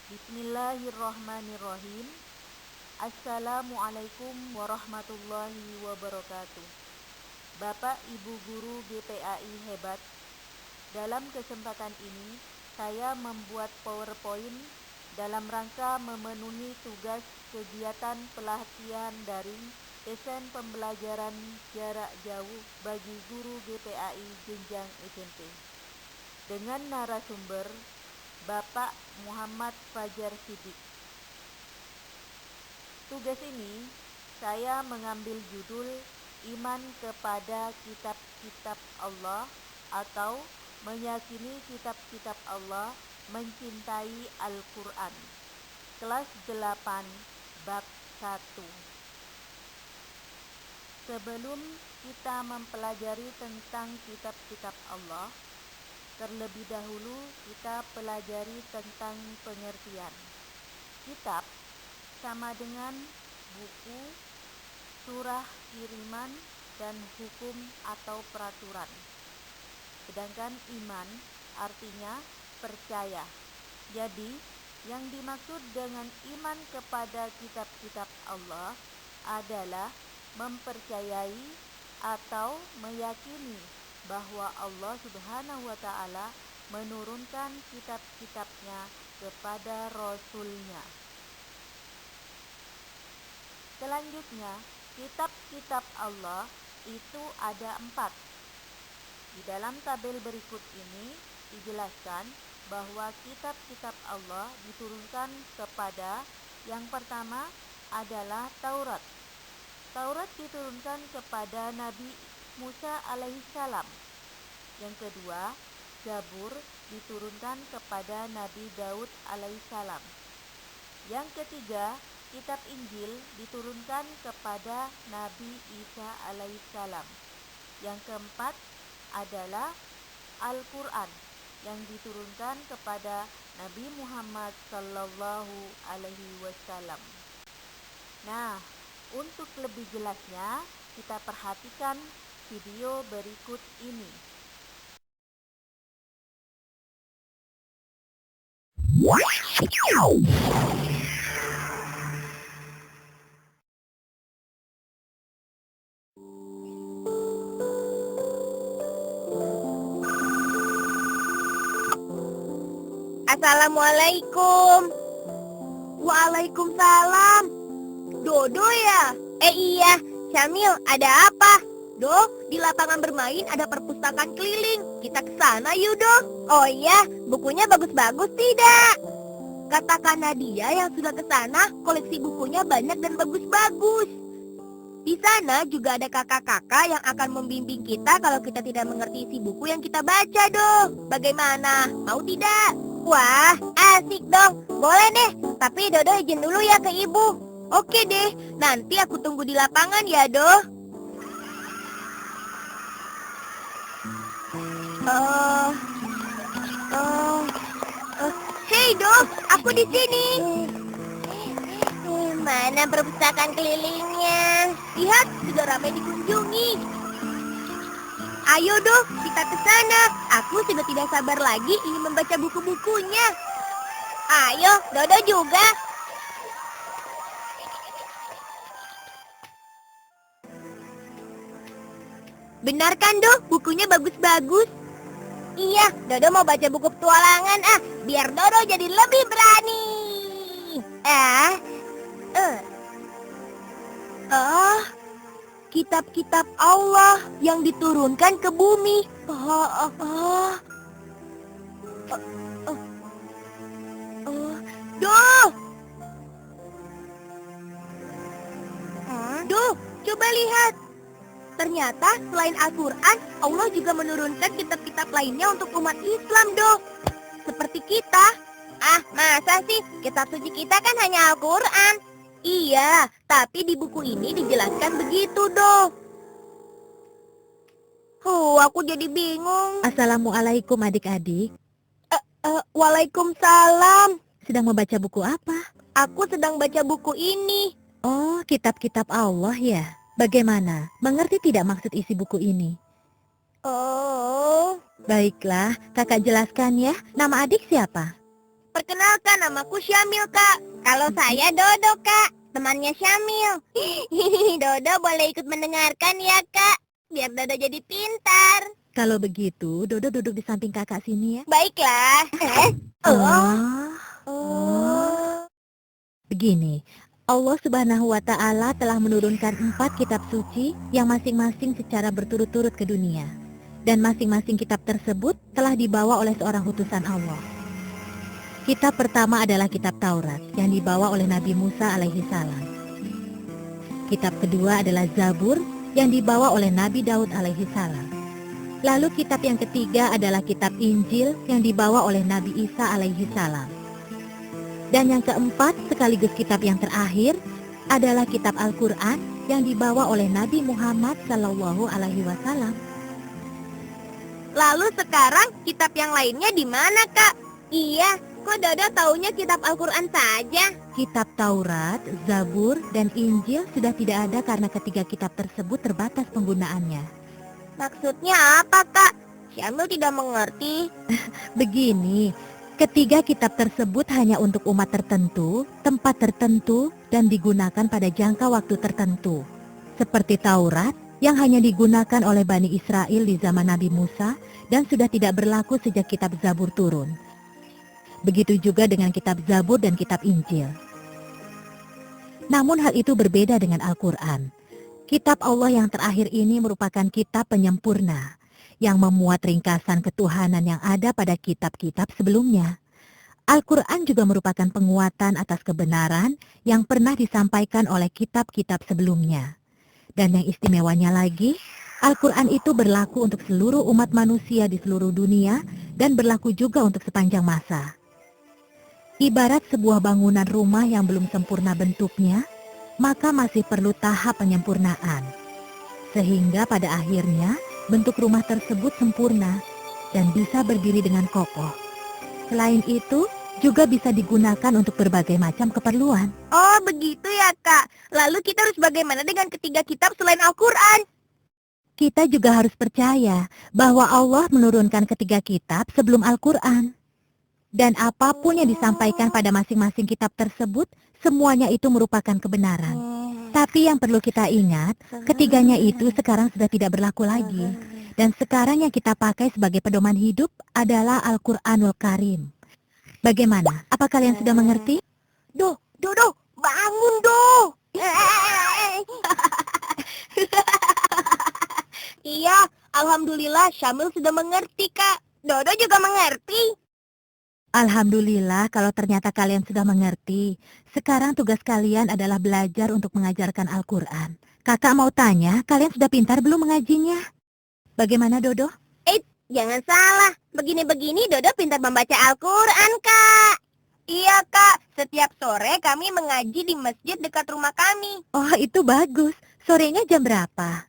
Bismillahirrahmanirrahim. Assalamualaikum warahmatullahi wabarakatuh. Bapak Ibu Guru GPAI hebat, dalam kesempatan ini saya membuat PowerPoint dalam rangka memenuhi tugas kegiatan pelatihan daring desain pembelajaran jarak jauh bagi guru GPAI jenjang SMP dengan narasumber Bapak Muhammad Fajar Siddiq. Tugas ini saya mengambil judul Iman kepada kitab-kitab Allah atau meyakini kitab-kitab Allah, mencintai Al-Quran. Kelas 8 bab 1. Sebelum kita mempelajari tentang kitab-kitab Allah, terlebih dahulu kita pelajari tentang pengertian. Kitab sama dengan buku, surah kiriman, dan hukum atau peraturan. Sedangkan iman artinya percaya. Jadi, yang dimaksud dengan iman kepada kitab-kitab Allah adalah mempercayai atau meyakini bahwa Allah Subhanahu wa Ta'ala menurunkan kitab-kitabnya kepada Rasul-Nya. Selanjutnya, kitab-kitab Allah itu ada 4. Di dalam tabel berikut ini dijelaskan bahwa kitab-kitab Allah diturunkan kepada yang pertama adalah Taurat. Taurat diturunkan kepada Nabi Musa alaihissalam. Yang kedua, Zabur diturunkan kepada Nabi Daud alaihissalam. Yang ketiga, kitab Injil diturunkan kepada Nabi Isa alaihissalam. Yang keempat adalah Al-Quran yang diturunkan kepada Nabi Muhammad sallallahu alaihi wasallam. Nah, untuk lebih jelasnya kita perhatikan video berikut ini. Assalamualaikum. Waalaikumsalam. Dodo ya? Iya, Syamil, ada apa? Do, di lapangan bermain ada perpustakaan keliling. Kita ke sana yuk, Do. Oh iya, bukunya bagus-bagus tidak? Katakan Nadia yang sudah ke sana, koleksi bukunya banyak dan bagus-bagus. Di sana juga ada kakak-kakak yang akan membimbing kita kalau kita tidak mengerti isi buku yang kita baca, Do. Bagaimana? Mau tidak? Wah, asik dong. Boleh deh, tapi Dodo izin dulu ya ke ibu. Oke deh, nanti aku tunggu di lapangan ya, Do. Hei, Do, aku di sini. Mana perpustakaan kelilingnya? Lihat, sudah ramai dikunjungi. Ayo, Do, kita ke sana. Aku sudah tidak sabar lagi ingin membaca buku-bukunya. Ayo, Dodo juga. Benar kan, Do? Bukunya bagus-bagus. Iya, Dodo mau baca buku petualangan, biar Dodo jadi lebih berani. Kitab-kitab Allah yang diturunkan ke bumi. Duh! Duh, coba lihat. Ternyata selain Al-Quran, Allah juga menurunkan kitab-kitab lainnya untuk umat Islam, Do. Seperti kita. Masa sih? Kitab suci kita kan hanya Al-Quran. Iya, tapi di buku ini dijelaskan begitu, Do. Aku jadi bingung. Assalamualaikum adik-adik. Waalaikumsalam. Sedang membaca buku apa? Aku sedang baca buku ini. Oh, kitab-kitab Allah ya. Bagaimana? Mengerti tidak maksud isi buku ini? Oh, Baiklah, kakak jelaskan ya. Nama adik siapa? Perkenalkan, namaku Syamil, Kak. Kalau saya Dodo, Kak. Temannya Syamil. Dodo boleh ikut mendengarkan ya, Kak. Biar Dodo jadi pintar. Kalau begitu, Dodo duduk di samping kakak sini ya. Baiklah. Begini, Allah Subhanahu wa Ta'ala telah menurunkan 4 kitab suci yang masing-masing secara berturut-turut ke dunia. Dan masing-masing kitab tersebut telah dibawa oleh seorang utusan Allah. Kitab pertama adalah kitab Taurat yang dibawa oleh Nabi Musa alaihi salam. Kitab kedua adalah Zabur yang dibawa oleh Nabi Daud alaihi salam. Lalu kitab yang ketiga adalah kitab Injil yang dibawa oleh Nabi Isa alaihi salam. Dan yang keempat sekaligus kitab yang terakhir adalah kitab Al-Quran yang dibawa oleh Nabi Muhammad sallallahu alaihi wasallam. Lalu sekarang kitab yang lainnya di mana, Kak? Iya, kok Dodo taunya kitab Al-Quran saja? Kitab Taurat, Zabur, dan Injil sudah tidak ada karena ketiga kitab tersebut terbatas penggunaannya. Maksudnya apa, Kak? Syamil tidak mengerti. Begini, ketiga kitab tersebut hanya untuk umat tertentu, tempat tertentu, dan digunakan pada jangka waktu tertentu. Seperti Taurat, yang hanya digunakan oleh Bani Israel di zaman Nabi Musa dan sudah tidak berlaku sejak kitab Zabur turun. Begitu juga dengan kitab Zabur dan kitab Injil. Namun hal itu berbeda dengan Al-Quran. Kitab Allah yang terakhir ini merupakan kitab penyempurna yang memuat ringkasan ketuhanan yang ada pada kitab-kitab sebelumnya. Al-Quran juga merupakan penguatan atas kebenaran yang pernah disampaikan oleh kitab-kitab sebelumnya. Dan yang istimewanya lagi, Al-Quran itu berlaku untuk seluruh umat manusia di seluruh dunia dan berlaku juga untuk sepanjang masa. Ibarat sebuah bangunan rumah yang belum sempurna bentuknya, maka masih perlu tahap penyempurnaan. Sehingga pada akhirnya bentuk rumah tersebut sempurna dan bisa berdiri dengan kokoh. Selain itu, juga bisa digunakan untuk berbagai macam keperluan. Oh, begitu ya, Kak. Lalu kita harus bagaimana dengan ketiga kitab selain Al-Quran? Kita juga harus percaya bahwa Allah menurunkan ketiga kitab sebelum Al-Quran. Dan apapun yang disampaikan pada masing-masing kitab tersebut, semuanya itu merupakan kebenaran. Tapi yang perlu kita ingat, ketiganya itu sekarang sudah tidak berlaku lagi. Dan sekarang yang kita pakai sebagai pedoman hidup adalah Al-Quranul Karim. Bagaimana? Apa kalian sudah mengerti? Dodo, bangun, Do. Iya, alhamdulillah Syamil sudah mengerti, Kak. Dodo juga mengerti. Alhamdulillah kalau ternyata kalian sudah mengerti. Sekarang tugas kalian adalah belajar untuk mengajarkan Al-Quran. Kakak mau tanya, kalian sudah pintar belum mengajinya? Bagaimana, Dodo? Jangan salah, begini-begini Dodo pintar membaca Al-Quran, Kak. Iya, Kak. Setiap sore kami mengaji di masjid dekat rumah kami. Oh, itu bagus. Sorenya jam berapa?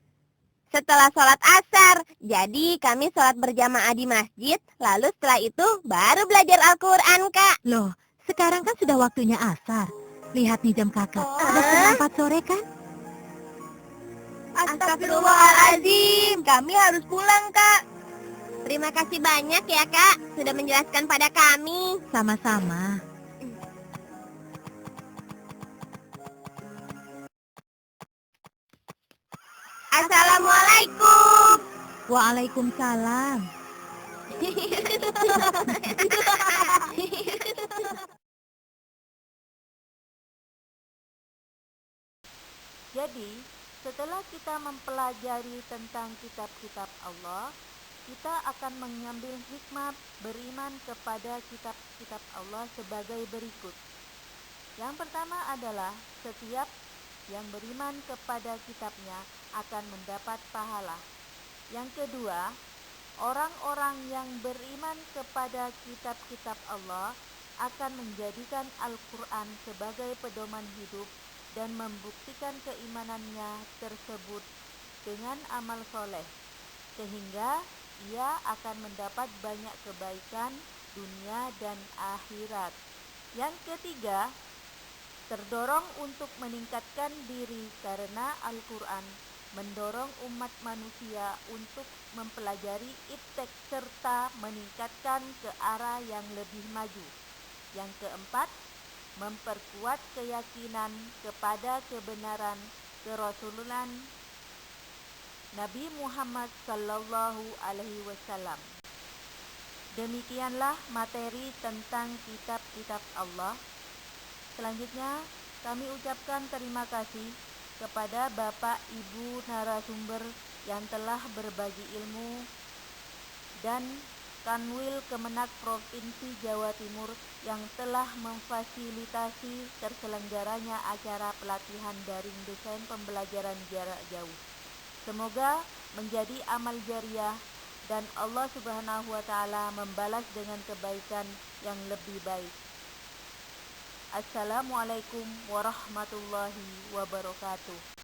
Setelah sholat asar, jadi kami sholat berjamaah di masjid, lalu setelah itu baru belajar Al-Quran, Kak. Loh, sekarang kan sudah waktunya asar. Lihat nih jam kakak, sudah setengah 4 sore kan? Astagfirullahaladzim, kami harus pulang, Kak. Terima kasih banyak ya, Kak, sudah menjelaskan pada kami. Sama-sama. Assalamualaikum. Waalaikumsalam. Jadi, setelah kita mempelajari tentang kitab-kitab Allah, kita akan mengambil hikmah beriman kepada kitab-kitab Allah sebagai berikut. Yang pertama adalah setiap yang beriman kepada kitabnya akan mendapat pahala. Yang kedua, orang-orang yang beriman kepada kitab-kitab Allah akan menjadikan Al-Quran sebagai pedoman hidup dan membuktikan keimanannya tersebut dengan amal soleh, sehingga ia akan mendapat banyak kebaikan dunia dan akhirat. Yang ketiga, terdorong untuk meningkatkan diri karena Al-Quran mendorong umat manusia untuk mempelajari iptek serta meningkatkan ke arah yang lebih maju. Yang keempat, memperkuat keyakinan kepada kebenaran kerasulan Nabi Muhammad sallallahu alaihi wasallam. Demikianlah materi tentang kitab-kitab Allah. Selanjutnya, kami ucapkan terima kasih kepada Bapak Ibu narasumber yang telah berbagi ilmu dan Kanwil Kemenak Provinsi Jawa Timur yang telah memfasilitasi terselenggaranya acara pelatihan daring desain pembelajaran jarak jauh. Semoga menjadi amal jariah dan Allah Subhanahu wa taala membalas dengan kebaikan yang lebih baik. Assalamualaikum warahmatullahi wabarakatuh.